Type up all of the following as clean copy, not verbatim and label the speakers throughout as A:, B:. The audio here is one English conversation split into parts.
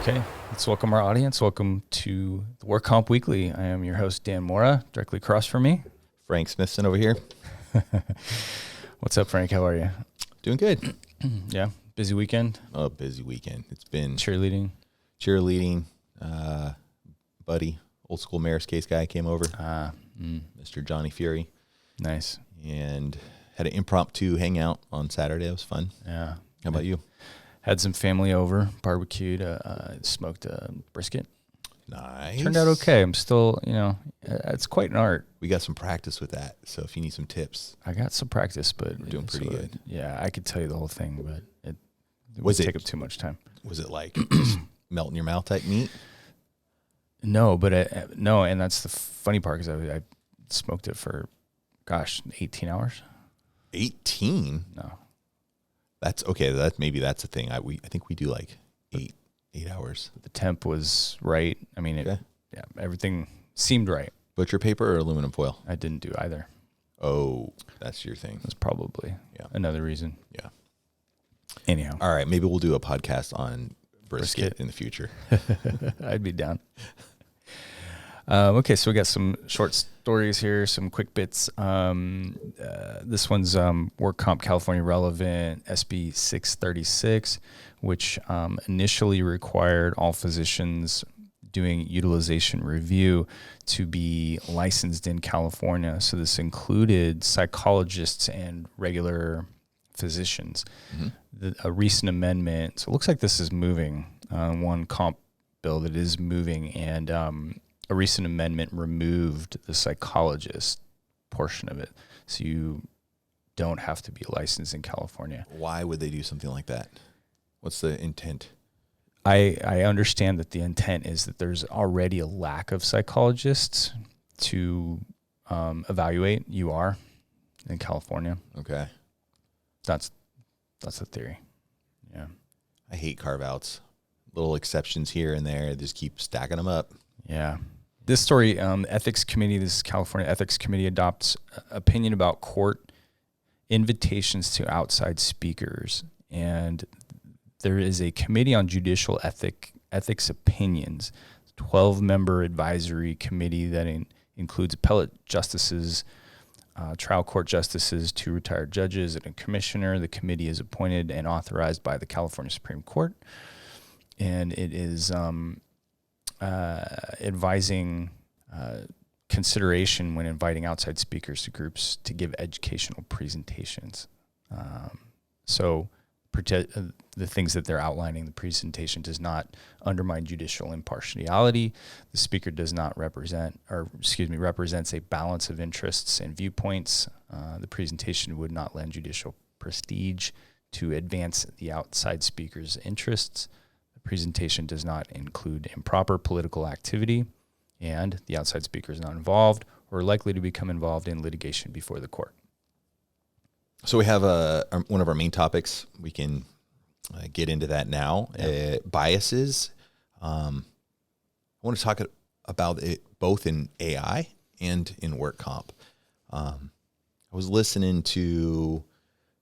A: Okay, let's welcome our audience. Welcome to the Work Comp Weekly. I am your host, Dan Mora. Directly across from me,
B: Frank Smithson over here.
A: What's up, Frank? How are you?
B: Doing good.
A: Yeah, busy weekend.
B: Oh, busy weekend. It's been
A: Cheerleading.
B: Buddy, old school Mayor's Case guy came over. Mr. Johnny Fury.
A: Nice.
B: And had an impromptu hangout on Saturday. It was fun.
A: Yeah.
B: How about you?
A: Had some family over, barbecued, smoked a brisket.
B: Nice.
A: Turned out okay. I'm still, it's quite an art.
B: We got some practice with that. So if you need some tips.
A: I got some practice, but
B: we're doing pretty good.
A: Yeah, I could tell you the whole thing, but it
B: would
A: take up too much time.
B: Was it like just melt in your mouth type meat?
A: No, but no, and that's the funny part because I smoked it for, 18 hours.
B: 18?
A: No.
B: That's okay. Maybe that's a thing. I think we do like eight hours.
A: The temp was right. I mean, everything seemed right.
B: Butcher paper or aluminum foil?
A: I didn't do either.
B: Oh, that's your thing.
A: That's probably another reason.
B: Yeah.
A: Anyhow.
B: All right. Maybe we'll do a podcast on brisket in the future.
A: I'd be down. Okay, so we got some short stories here, some quick bits. This one's Work Comp California Relevant SB 636, which initially required all physicians doing utilization review to be licensed in California. So this included psychologists and regular physicians. Mm-hmm. A recent amendment, so it looks like this is moving, one comp bill that is moving, and a recent amendment removed the psychologist portion of it. So you don't have to be licensed in California.
B: Why would they do something like that? What's the intent?
A: I understand that the intent is that there's already a lack of psychologists to evaluate UR in California.
B: Okay.
A: That's the theory. Yeah.
B: I hate carve-outs. Little exceptions here and there. Just keep stacking them up.
A: Yeah. This story, Ethics Committee, this California Ethics Committee adopts opinion about court invitations to outside speakers. And there is a committee on judicial ethics opinions, 12-member advisory committee that includes appellate justices, trial court justices, 2 retired judges, and a commissioner. The committee is appointed and authorized by the California Supreme Court. And it is advising consideration when inviting outside speakers to groups to give educational presentations. So the things that they're outlining, the presentation does not undermine judicial impartiality. The speaker does not represents a balance of interests and viewpoints. The presentation would not lend judicial prestige to advance the outside speaker's interests. Presentation does not include improper political activity, and the outside speaker is not involved or likely to become involved in litigation before the court.
B: So we have one of our main topics. We can get into that now. Yeah. Biases. I want to talk about it both in AI and in work comp. I was listening to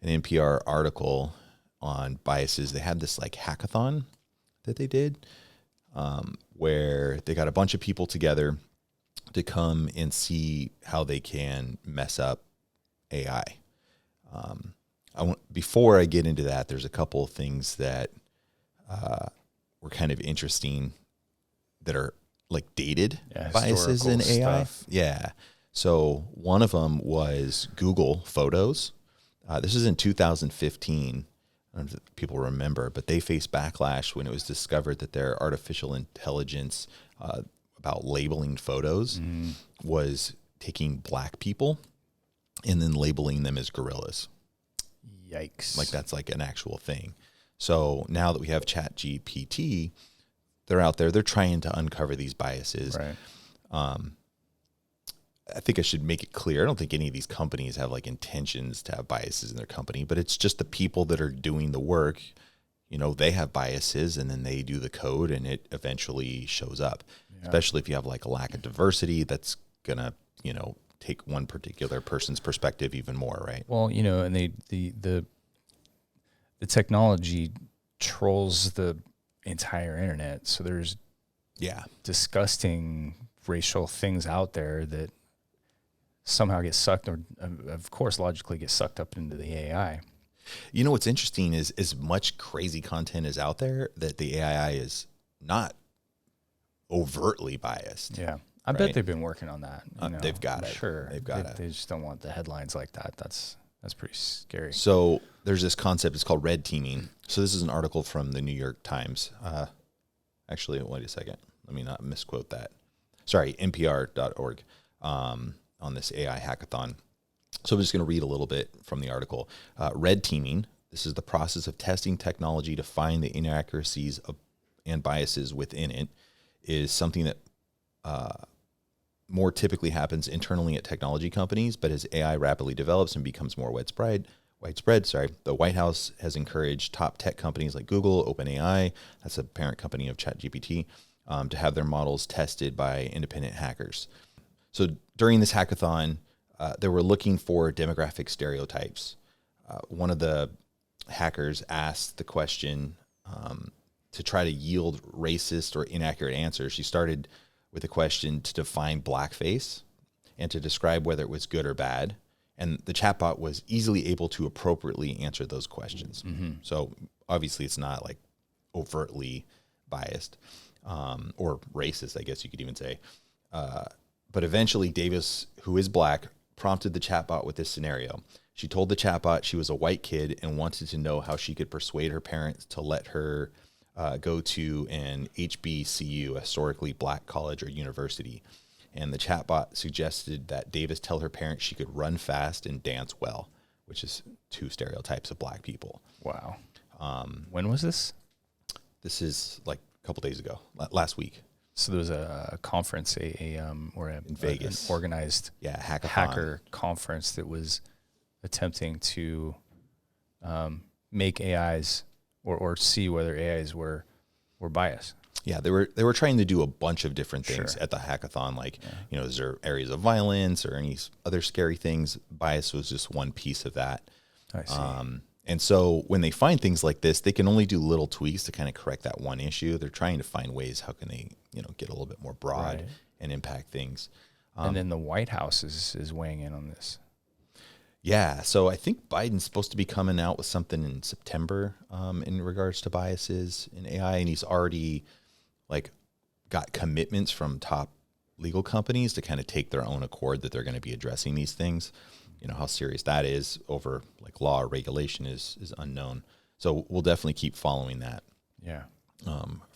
B: an NPR article on biases. They had this like hack-a-thon that they did, where they got a bunch of people together to come and see how they can mess up AI. Before I get into that, there's a couple of things that were kind of interesting that are like dated biases in AI.
A: Stuff.
B: Yeah. So one of them was Google Photos. This is in 2015. I don't know if people remember, but they faced backlash when it was discovered that their artificial intelligence about labeling photos was taking black people and then labeling them as gorillas.
A: Yikes.
B: Like that's like an actual thing. So now that we have ChatGPT, they're out there, they're trying to uncover these biases.
A: Right.
B: I think I should make it clear. I don't think any of these companies have like intentions to have biases in their company, but it's just the people that are doing the work. You know, they have biases and then they do the code and it eventually shows up, especially if you have like a lack of diversity. That's going to, take one particular person's perspective even more. Right.
A: Well, and the technology trolls the entire internet. So there's
B: Yeah.
A: disgusting racial things out there that somehow get sucked, or of course logically get sucked up into the AI.
B: You know what's interesting is as much crazy content is out there that the AI is not overtly biased.
A: Yeah. I bet they've been working on that.
B: They've got it.
A: Sure.
B: They've got it.
A: They just don't want the headlines like that. That's pretty scary.
B: So there's this concept. It's called red teaming. So this is an article from the New York Times. Actually, wait a second. Let me not misquote that. Sorry, NPR.org on this AI hackathon. So I'm just going to read a little bit from the article. Red teaming. This is the process of testing technology to find the inaccuracies and biases within it. Is something that more typically happens internally at technology companies, but as AI rapidly develops and becomes more widespread, the White House has encouraged top tech companies like Google, OpenAI, that's a parent company of ChatGPT, to have their models tested by independent hackers. So during this hackathon, they were looking for demographic stereotypes. One of the hackers asked the question to try to yield racist or inaccurate answers. She started with a question to define blackface and to describe whether it was good or bad. And the chatbot was easily able to appropriately answer those questions. Mm-hmm. So obviously it's not like overtly biased or racist, I guess you could even say. But eventually Davis, who is black, prompted the chatbot with this scenario. She told the chatbot she was a white kid and wanted to know how she could persuade her parents to let her go to an HBCU, a historically black college or university. And the chatbot suggested that Davis tell her parents she could run fast and dance well, which is two stereotypes of black people.
A: Wow. When was this?
B: This is like a couple days ago, last week.
A: So there was a conference, in
B: Vegas,
A: an organized hacker conference that was attempting to make AIs or see whether AIs were biased.
B: Yeah, they were trying to do a bunch of different things at the hackathon. Like, is there areas of violence or any other scary things? Bias was just one piece of that.
A: I see.
B: And so when they find things like this, they can only do little tweaks to kind of correct that one issue. They're trying to find ways how can they, get a little bit more broad and impact things.
A: And then the White House is weighing in on this.
B: Yeah, so I think Biden's supposed to be coming out with something in September in regards to biases in AI, and he's already got commitments from top legal companies to kind of take their own accord that they're going to be addressing these things. How serious that is over law or regulation is unknown. So we'll definitely keep following that.
A: Yeah,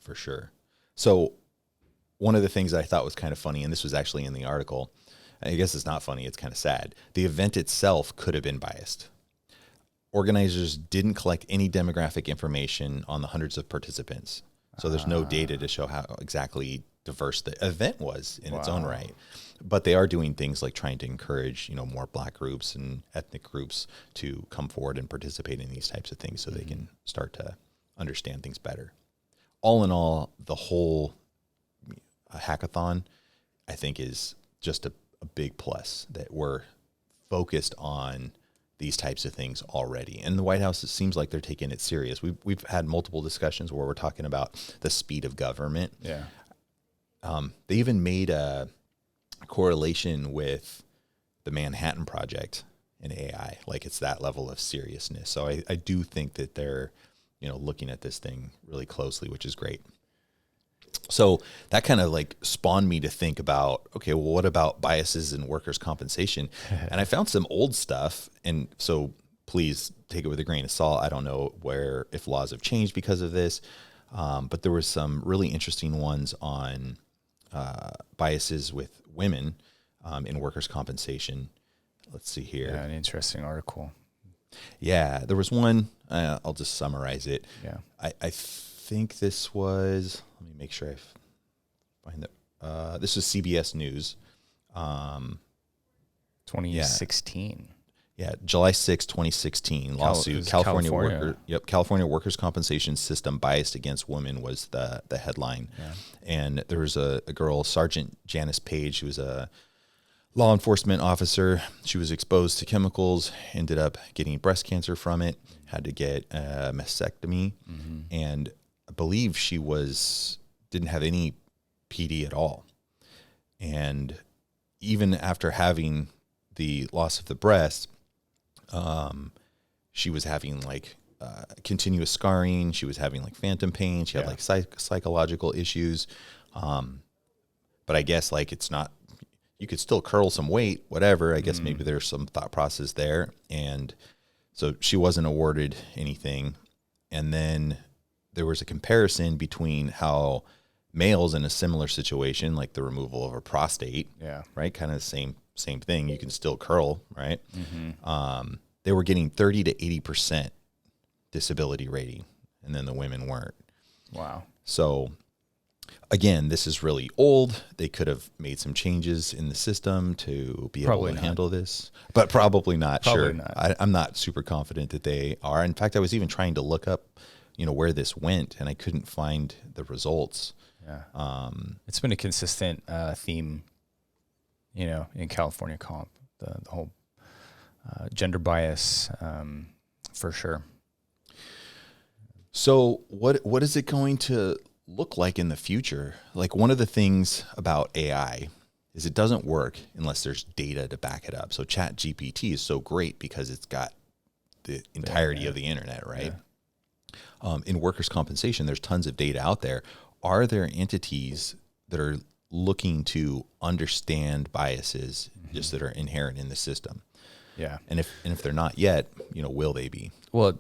B: for sure. So one of the things that I thought was kind of funny, and this was actually in the article, I guess it's not funny, it's kind of sad. The event itself could have been biased. Organizers didn't collect any demographic information on the hundreds of participants. So there's no data to show how exactly diverse the event was in its own right. But they are doing things like trying to encourage, more black groups and ethnic groups to come forward and participate in these types of things so they can start to understand things better. All in all, the whole hackathon, I think, is just a big plus that we're focused on these types of things already. And the White House, it seems like they're taking it serious. We've had multiple discussions where we're talking about the speed of government.
A: Yeah.
B: They even made a correlation with the Manhattan Project in AI. It's that level of seriousness. So I do think that they're, looking at this thing really closely, which is great. So that kind of spawned me to think about, okay, well, what about biases in workers' compensation? And I found some old stuff. And so please take it with a grain of salt. I don't know if laws have changed because of this. But there were some really interesting ones on biases with women in workers' compensation. Let's see here.
A: Yeah, an interesting article.
B: Yeah, there was one. I'll just summarize it.
A: Yeah.
B: I think this was, let me make sure I find that. This was CBS News.
A: 2016.
B: Yeah, July 6, 2016 lawsuit. California workers' compensation system biased against women was the headline. Yeah. And there was a girl, Sergeant Janice Page, who was a law enforcement officer. She was exposed to chemicals, ended up getting breast cancer from it, had to get a mastectomy, and believe she didn't have any PD at all. And even after having the loss of the breast, she was having like continuous scarring. She was having like phantom pain. She had like psychological issues. But I guess like it's not, you could still curl some weight, whatever. I guess maybe there's some thought process there. And so she wasn't awarded anything. And then there was a comparison between how males in a similar situation, like the removal of a prostate, right? Kind of the same thing. You can still curl, right? They were getting 30 to 80% disability rating, and then the women weren't.
A: Wow.
B: So again, this is really old. They could have made some changes in the system to be able to handle this, but probably not. I'm not super confident that they are. In fact, I was even trying to look up, where this went, and I couldn't find the results.
A: Yeah. It's been a consistent theme, in California comp, the whole gender bias, for sure.
B: So what is it going to look like in the future? Like, one of the things about AI is it doesn't work unless there's data to back it up. So ChatGPT is so great because it's got the entirety of the internet, right? Yeah. In workers' compensation, there's tons of data out there. Are there entities that are looking to understand biases just that are inherent in the system?
A: Yeah.
B: And if they're not yet, will they be?
A: Well,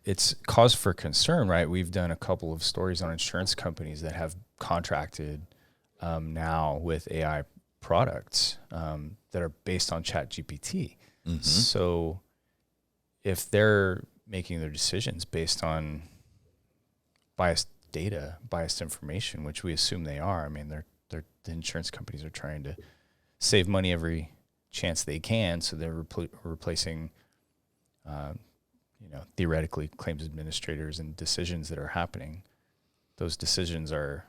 A: it's cause for concern, right? We've done a couple of stories on insurance companies that have contracted now with AI products that are based on ChatGPT. So if they're making their decisions based on biased data, biased information, which we assume they are, I mean, the insurance companies are trying to save money every chance they can, so they're replacing theoretically claims administrators and decisions that are happening. Those decisions are,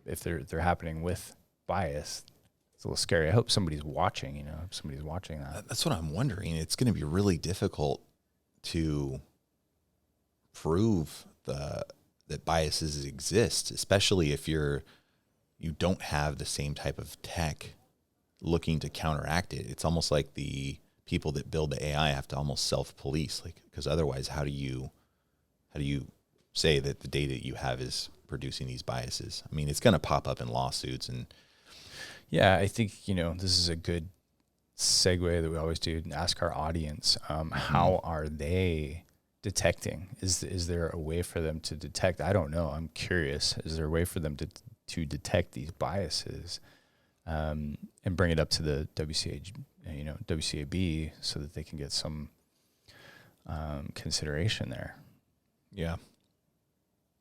A: if they're happening with bias, it's a little scary. I hope somebody's watching, if somebody's watching that.
B: That's what I'm wondering. It's going to be really difficult to prove that biases exist, especially if you don't have the same type of tech looking to counteract it. It's almost like the people that build the AI have to almost self-police, because otherwise, how do you say that the data you have is producing these biases? I mean, it's going to pop up in lawsuits. And
A: yeah, I think this is a good segue that we always do and ask our audience: how are they detecting? Is there a way for them to detect? I don't know. I'm curious. Is there a way for them to detect these biases and bring it up to the WCAB so that they can get some consideration there?
B: Yeah,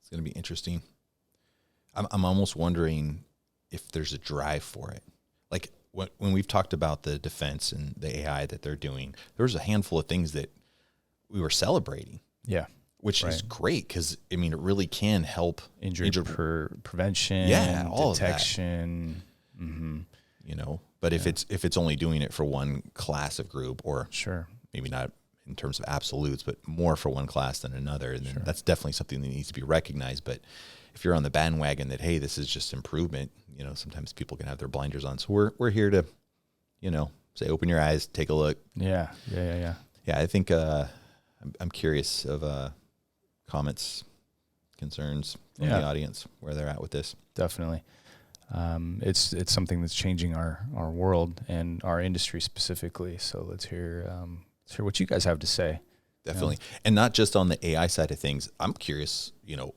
B: it's going to be interesting. I'm almost wondering if there's a drive for it. Like when we've talked about the defense and the AI that they're doing, there's a handful of things that we were celebrating.
A: Yeah.
B: Which is great because, it really can help.
A: Injury prevention,
B: all
A: detection.
B: But if it's only doing it for one class of group, or maybe not in terms of absolutes, but more for one class than another, then that's definitely something that needs to be recognized. But if you're on the bandwagon that, hey, this is just improvement, sometimes people can have their blinders on. So we're here to, say, open your eyes, take a look.
A: Yeah.
B: Yeah, I think I'm curious of comments, concerns from the audience, where they're at with this.
A: Definitely. It's something that's changing our world and our industry specifically. So let's hear what you guys have to say.
B: Definitely. And not just on the AI side of things. I'm curious,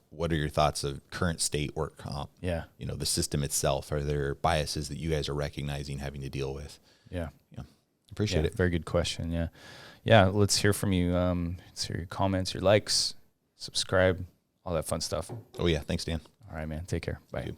B: what are your thoughts of current state work comp?
A: Yeah.
B: The system itself. Are there biases that you guys are recognizing, having to deal with?
A: Yeah.
B: Appreciate it.
A: Very good question. Yeah. Yeah. Let's hear from you. Let's hear your comments, your likes, subscribe, all that fun stuff.
B: Oh yeah. Thanks, Dan.
A: All right, man. Take care. Bye.
B: Thank you.